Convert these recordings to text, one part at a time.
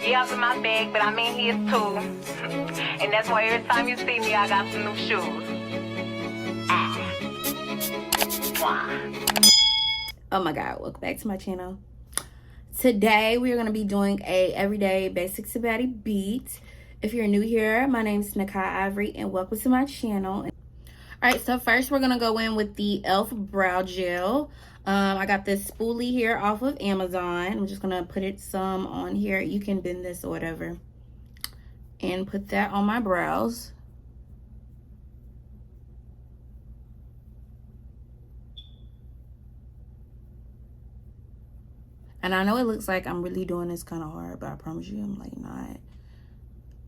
Yeah, I'm in my bag, but I'm in his too. And that's why every time you see me, I got some new shoes. Oh my god, welcome back to my channel. Today we are going to be doing a everyday basics to Baddie beat. If you're new here, my name is Nakai Ivory and welcome to my channel. Alright, so first we're going to go in with the e.l.f. brow gel. I got this spoolie here off of Amazon. I'm just going to put it some on here. You can bend this or whatever. And put that on my brows. And I know it looks like I'm really doing this kind of hard, but I promise you I'm like not.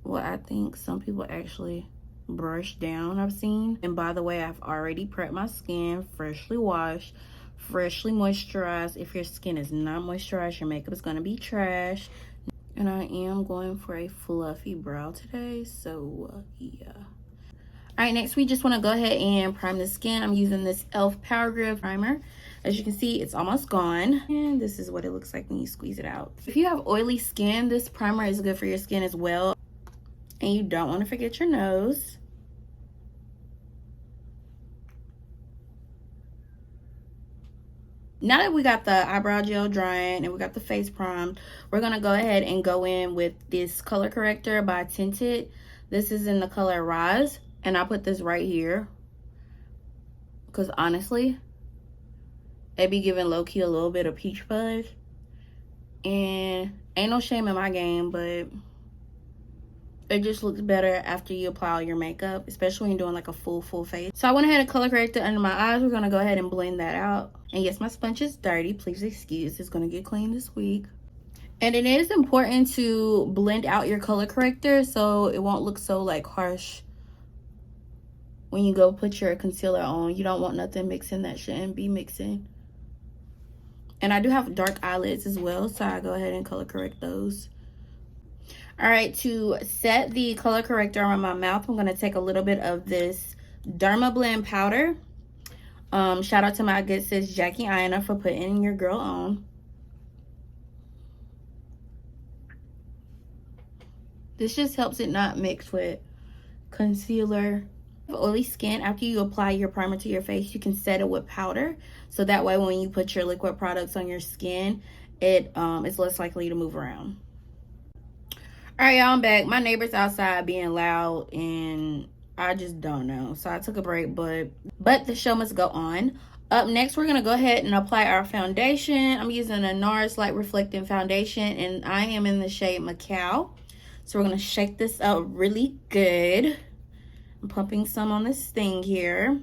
Well, I think some people actually brush down, I've seen. And by the way, I've already prepped my skin, freshly washed, freshly moisturized. If your skin is not moisturized, your makeup is going to be trash. And I am going for a fluffy brow today, so yeah. All right, next we just want to go ahead and prime the skin. I'm using this e.l.f. Power Grip Primer. As you can see, it's almost gone. And this is what it looks like when you squeeze it out. If you have oily skin, this primer is good for your skin as well. And you don't want to forget your nose. Now that we got the eyebrow gel drying and we got the face primed, we're going to go ahead and go in with this color corrector by Tinted. This is in the color Rise. And I put this right here. Because honestly, it be giving low-key a little bit of peach fuzz. And ain't no shame in my game, but it just looks better after you apply all your makeup, especially when you're doing like a full face. So I went ahead and color corrected under my eyes. We're going to go ahead and blend that out. And yes, my sponge is dirty. Please excuse. It's going to get clean this week. And it is important to blend out your color corrector so it won't look so like harsh when you go put your concealer on. You don't want nothing mixing that shouldn't be mixing. And I do have dark eyelids as well, so I go ahead and color correct those. All right, to set the color corrector on my mouth, I'm going to take a little bit of this Dermablend powder. Shout out to my good sis Jackie Ina for putting your girl on. This just helps it not mix with concealer. Oily skin, after you apply your primer to your face, you can set it with powder, so that way when you put your liquid products on your skin, it is less likely to move around. All right, y'all, I'm back. My neighbor's outside being loud and I just don't know, so I took a break, but the show must go on. Up next, we're gonna go ahead and apply our foundation. I'm using a Nars Light Reflecting Foundation and I am in the shade Macao. So we're gonna shake this up really good. I'm pumping some on this thing here.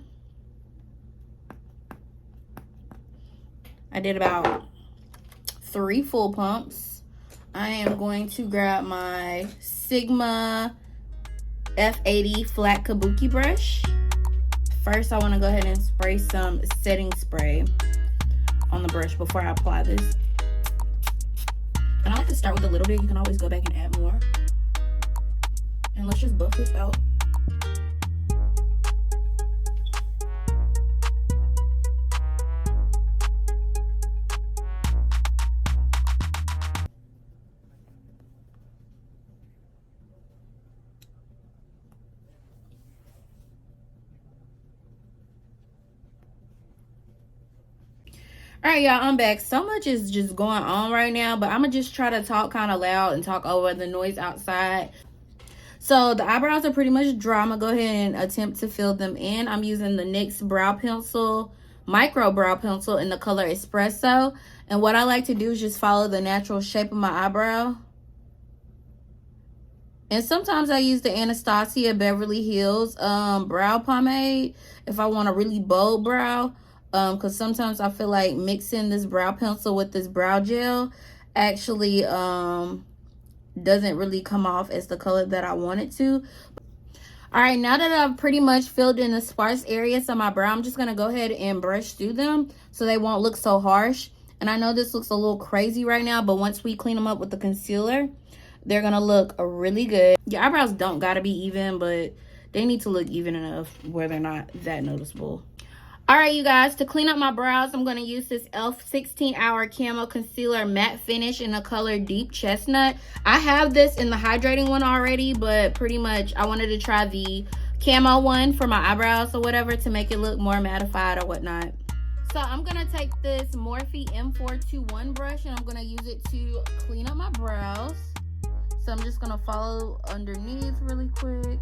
I did about 3 full pumps. I am going to grab my Sigma F80 flat kabuki brush. First, I want to go ahead and spray some setting spray on the brush before I apply this. And I like to start with a little bit. You can always go back and add more. And let's just buff this out. All right, y'all, I'm back. So much is just going on right now, but I'm gonna just try to talk kind of loud and talk over the noise outside. So the eyebrows are pretty much dry. I'm gonna go ahead and attempt to fill them in. I'm using the NYX brow pencil, micro brow pencil in the color Espresso. And what I like to do is just follow the natural shape of my eyebrow. And sometimes I use the Anastasia Beverly Hills brow pomade if I want a really bold brow. Because sometimes I feel like mixing this brow pencil with this brow gel actually doesn't really come off as the color that I want it to. All right, now that I've pretty much filled in the sparse areas of my brow, I'm just going to go ahead and brush through them so they won't look so harsh. And I know this looks a little crazy right now, but once we clean them up with the concealer, they're going to look really good. Your eyebrows don't got to be even, but they need to look even enough where they're not that noticeable. Alright, you guys, to clean up my brows, I'm going to use this e.l.f. 16-Hour Camo Concealer Matte Finish in the color Deep Chestnut. I have this in the hydrating one already, but pretty much I wanted to try the camo one for my eyebrows or whatever to make it look more mattified or whatnot. So I'm going to take this Morphe M421 brush and I'm going to use it to clean up my brows. So I'm just going to follow underneath really quick.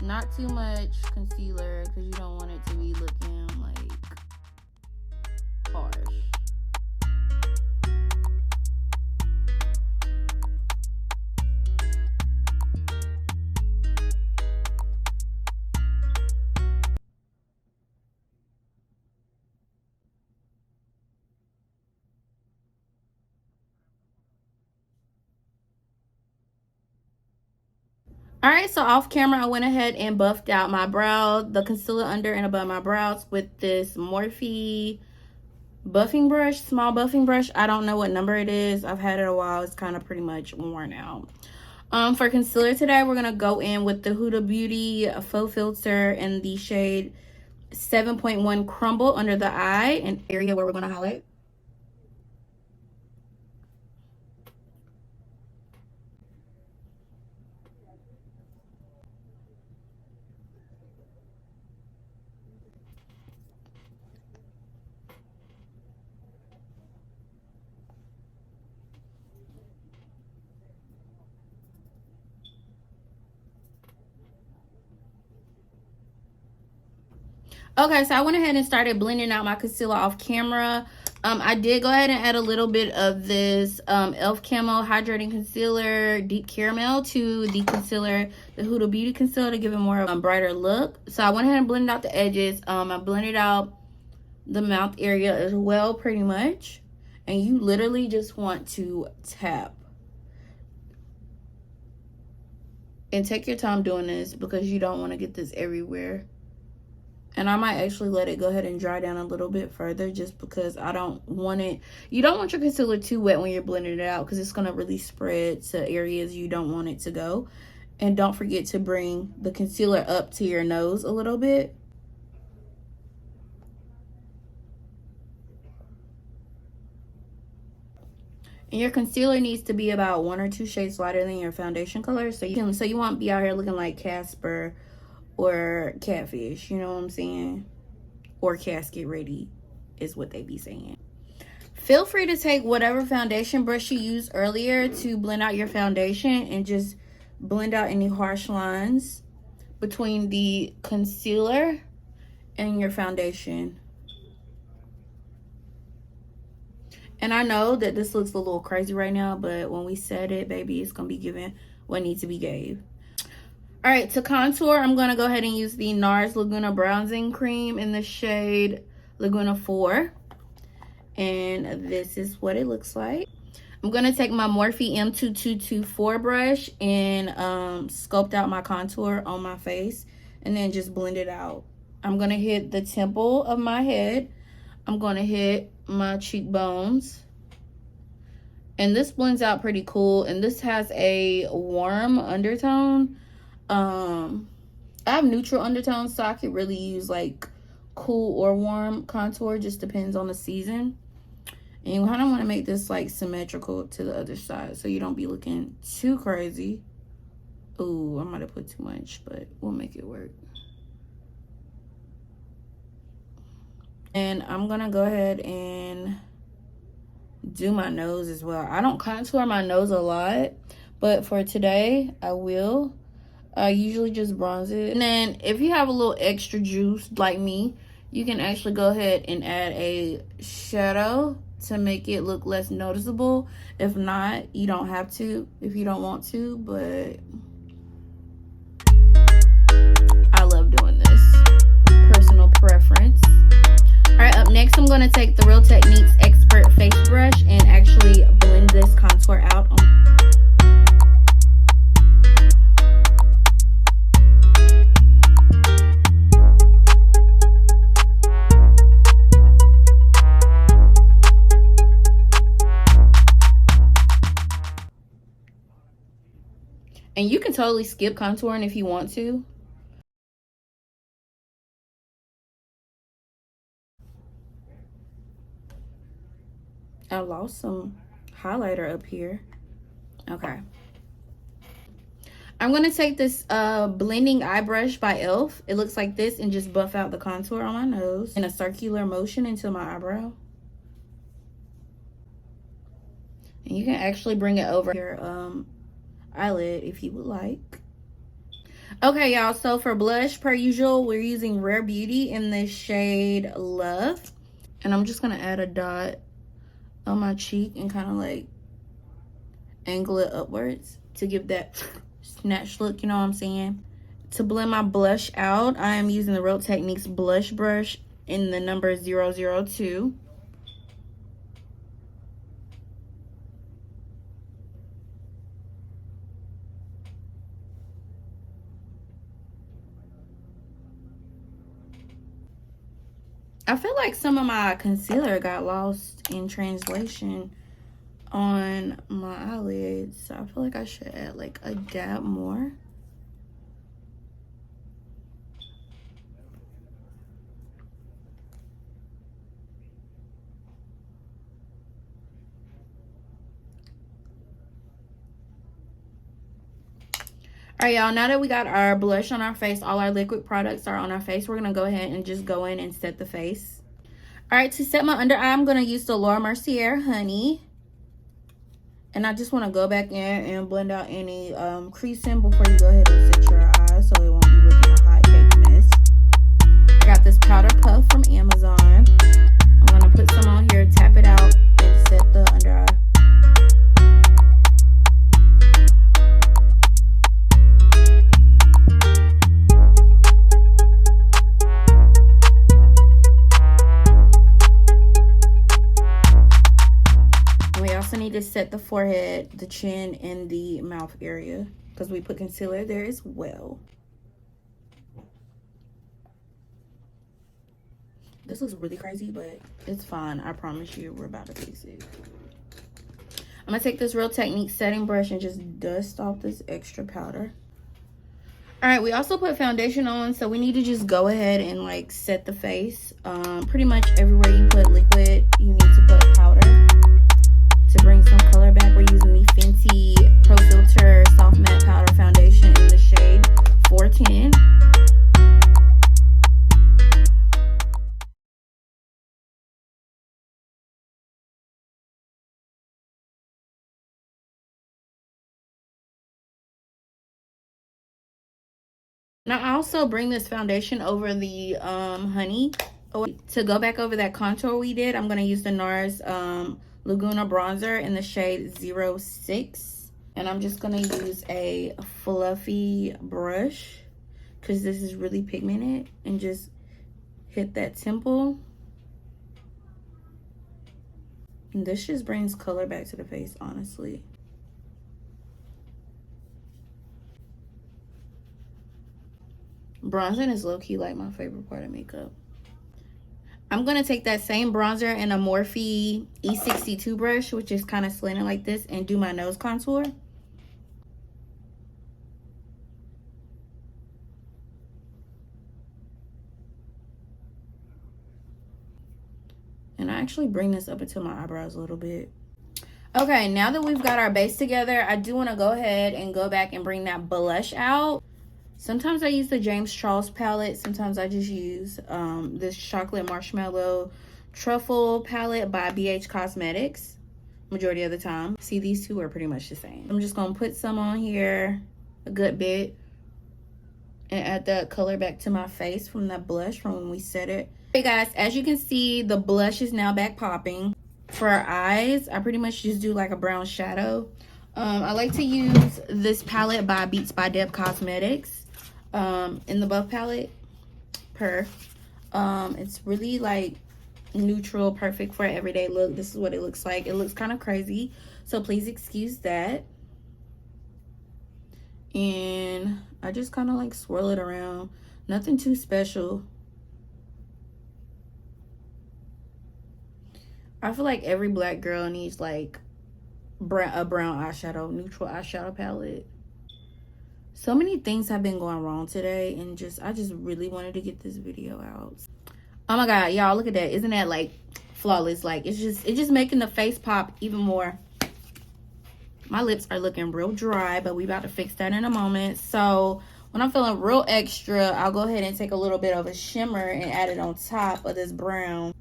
Not too much concealer because you don't want it to be looking like harsh. Alright, so off camera, I went ahead and buffed out my brow, the concealer under and above my brows with this Morphe buffing brush, small buffing brush. I don't know what number it is. I've had it a while. It's kind of pretty much worn out. For concealer today, we're going to go in with the Huda Beauty Faux Filter in the shade 7.1 Crumble under the eye, an area where we're going to highlight. Okay, so I went ahead and started blending out my concealer off camera. I did go ahead and add a little bit of this e.l.f. Camo Hydrating Concealer Deep Caramel to the concealer, the Huda Beauty Concealer, to give it more of a brighter look. So I went ahead and blended out the edges. I blended out the mouth area as well, pretty much. And you literally just want to tap. And take your time doing this because you don't want to get this everywhere. And I might actually let it go ahead and dry down a little bit further just because I don't want it. You don't want your concealer too wet when you're blending it out because it's going to really spread to areas you don't want it to go. And don't forget to bring the concealer up to your nose a little bit. And your concealer needs to be about 1 or 2 shades lighter than your foundation color. So you won't be out here looking like Casper or Catfish, you know what I'm saying? Or Casket Ready is what they be saying. Feel free to take whatever foundation brush you used earlier to blend out your foundation and just blend out any harsh lines between the concealer and your foundation. And I know that this looks a little crazy right now, but when we set it, baby, it's gonna be given what needs to be gave. All right, to contour, I'm going to go ahead and use the Nars Laguna Bronzing Cream in the shade Laguna 4. And this is what it looks like. I'm going to take my Morphe M2224 brush and sculpt out my contour on my face. And then just blend it out. I'm going to hit the temple of my head. I'm going to hit my cheekbones. And this blends out pretty cool. And this has a warm undertone. I have neutral undertones, so I could really use like cool or warm contour, just depends on the season. And you kind of want to make this like symmetrical to the other side so you don't be looking too crazy. Ooh, I might have put too much, but we'll make it work. And I'm gonna go ahead and do my nose as well. I don't contour my nose a lot, but for today I will. I usually just bronze it. And then if you have a little extra juice like me, you can actually go ahead and add a shadow to make it look less noticeable. If not, you don't have to if you don't want to, but I love doing this. Personal preference. All right, up next, I'm going to take the Real Techniques Expert Face Brush and actually blend this contour out on. And you can totally skip contouring if you want to. lost some highlighter up here. Okay. I'm going to take this blending eye brush by e.l.f. It looks like this, and just buff out the contour on my nose in a circular motion into my eyebrow. And you can actually bring it over your eyelid if you would like. Okay, y'all, so for blush, per usual, we're using Rare Beauty in the shade Love. And I'm just going to add a dot on my cheek and kind of like angle it upwards to give that snatch look, you know what I'm saying? To blend my blush out, I am using the Real Techniques blush brush in the number 002. I feel like some of my concealer got lost in translation on my eyelids, so I feel like I should add like a dab more. All right, y'all, now that we got our blush on our face, all our liquid products are on our face, we're gonna go ahead and just go in and set the face. All right, to set my under eye, I'm gonna use the Mercier Honey. And I just want to go back in and blend out any creasing before you go ahead and set your eyes, so it won't be looking a hot cake mess. I got this powder puff from Amazon. I'm going to put some on here, tap it out, and set the under eye. Need to set the forehead, the chin, and the mouth area because we put concealer there as well. This looks really crazy, but it's fine. I promise you, we're about to fix it. I'm gonna take this Real Techniques setting brush and just dust off this extra powder. All right, we also put foundation on, so we need to just go ahead and like set the face. Pretty much everywhere you put liquid, you need to put powder. To bring some color back, we're using the Fenty Pro Filter Soft Matte Powder Foundation in the shade 410. Now, I also bring this foundation over the honey. To go back over that contour we did, I'm going to use the Nars Laguna Bronzer in the shade 06. And I'm just going to use a fluffy brush because this is really pigmented, and just hit that temple. And this just brings color back to the face, honestly. Bronzing is low-key like my favorite part of makeup. I'm going to take that same bronzer in a Morphe E62 brush, which is kind of slanted like this, and do my nose contour. And I actually bring this up into my eyebrows a little bit. Okay, now that we've got our base together, I do want to go ahead and go back and bring that blush out. Sometimes I use the James Charles palette. Sometimes I just use this Chocolate Marshmallow Truffle palette by BH Cosmetics. Majority of the time. See, these two are pretty much the same. I'm just going to put some on here, a good bit, and add that color back to my face from that blush from when we set it. Hey guys, as you can see, the blush is now back popping. For our eyes, I pretty much just do like a brown shadow. I like to use this palette by Beats by Deb Cosmetics. In the buff palette it's really like neutral, perfect for an everyday look. This is what it looks like. It looks kind of crazy, so please excuse that. And I just kind of like swirl it around, nothing too special. I feel like every black girl needs like a brown eyeshadow, neutral eyeshadow palette. So many things have been going wrong today, and I just really wanted to get this video out. Oh my god, y'all, look at that. Isn't that like flawless. Like, it's just making the face pop even more. My lips are looking real dry, but we about to fix that in a moment. So when I'm feeling real extra, I'll go ahead and take a little bit of a shimmer and add it on top of this brown.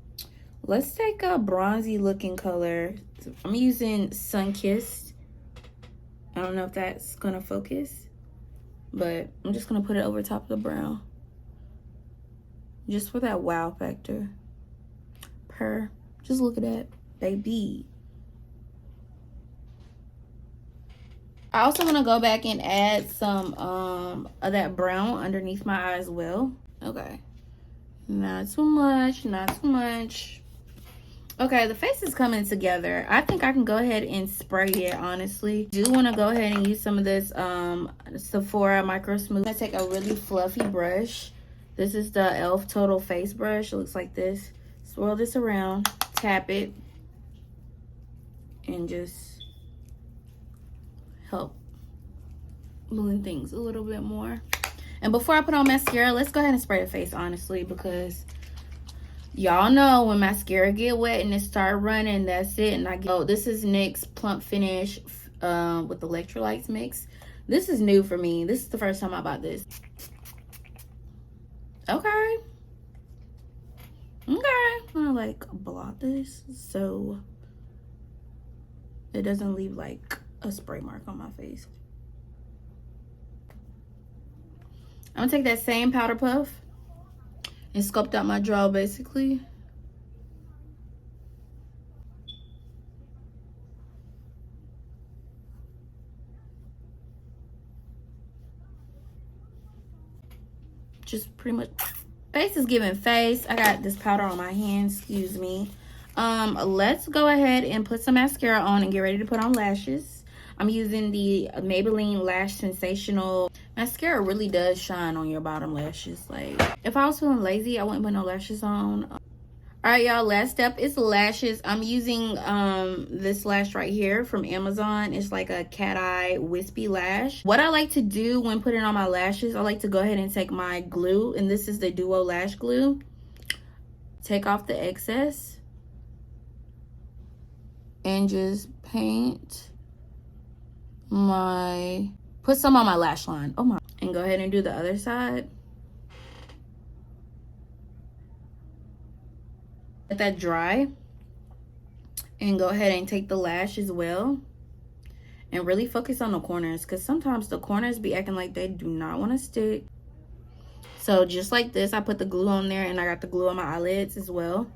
Let's take a bronzy looking color. I'm using Sun-Kissed. I don't know if that's gonna focus, but I'm just gonna put it over top of the brown. Just for that wow factor. Just look at that, baby. I also want to go back and add some of that brown underneath my eye as well. Okay, not too much, not too much. Okay, the face is coming together. I think I can go ahead and spray it, honestly. I do want to go ahead and use some of this Sephora Micro Smooth. I'm gonna take a really fluffy brush. This is the e.l.f. Total Face Brush. It looks like this. Swirl this around, tap it, and just help blend things a little bit more. And before I put on mascara, let's go ahead and spray the face, honestly, because y'all know when mascara get wet and it start running, that's it. And I get, oh, this is NYX's Plump Finish with electrolytes mix. This is new for me. This is the first time I bought this. Okay, I'm gonna like blot this so it doesn't leave like a spray mark on my face. I'm gonna take that same powder puff and sculpt out my jaw, basically. Just pretty much, face is giving face. I got this powder on my hand, excuse me. Let's go ahead and put some mascara on and get ready to put on lashes. I'm using the Maybelline Lash Sensational. Mascara really does shine on your bottom lashes. Like, if I was feeling lazy, I wouldn't put no lashes on. All right, y'all, last step is lashes. I'm using this lash right here from Amazon. It's like a cat eye wispy lash. What I like to do when putting on my lashes, I like to go ahead and take my glue, and this is the Duo Lash Glue. Take off the excess and just paint put some on my lash line. Oh my, and go ahead and do the other side. Let that dry and go ahead and take the lash as well and really focus on the corners, because sometimes the corners be acting like they do not want to stick. So just like this, I put the glue on there, and I got the glue on my eyelids as well.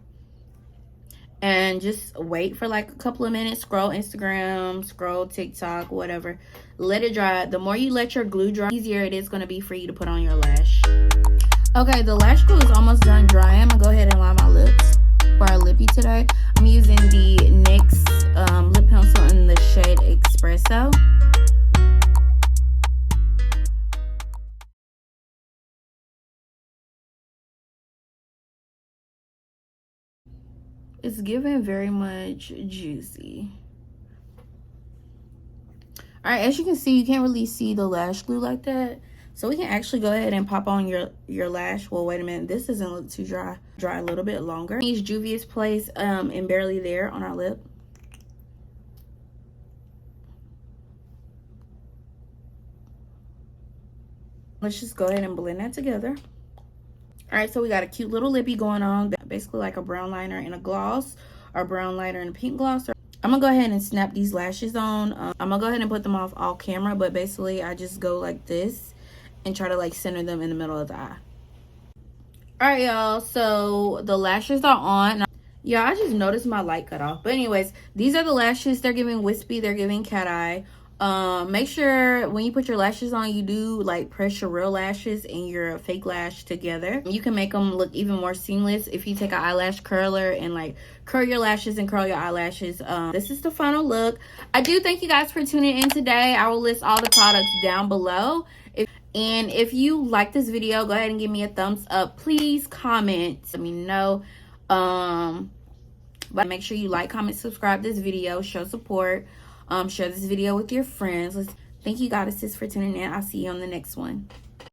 And just wait for like a couple of minutes. Scroll Instagram, scroll TikTok, whatever. Let it dry. The more you let your glue dry, the easier it is going to be for you to put on your lash. Okay, the lash glue is almost done drying. I'm going to go ahead and line my lips for our lippy today. I'm using the NYX lip pencil in the shade Espresso. It's giving very much juicy. All right, as you can see, you can't really see the lash glue like that. So we can actually go ahead and pop on your lash. Well, wait a minute. This doesn't look too dry. Dry a little bit longer. Use Juvia's Place and Barely There on our lip. Let's just go ahead and blend that together. All right, so we got a cute little lippy going on. Basically like a brown liner and a gloss, or brown liner and a pink gloss. I'm gonna go ahead and snap these lashes on. I'm gonna go ahead and put them off all camera, but basically I just go like this and try to like center them in the middle of the eye. All right, y'all, so the lashes are on. Yeah, I just noticed my light cut off. But anyways, these are the lashes. They're giving wispy, they're giving cat eye. Make sure when you put your lashes on, you do like press your real lashes and your fake lash together. You can make them look even more seamless if you take an eyelash curler and like curl your lashes and curl your eyelashes. This is the final look. I do thank you guys for tuning in today. I will list all the products down below. And if you like this video, go ahead and give me a thumbs up. Please comment, let me know. But make sure you like, comment, subscribe this video, show support. Share this video with your friends. Thank you, goddesses, for tuning in. I'll see you on the next one.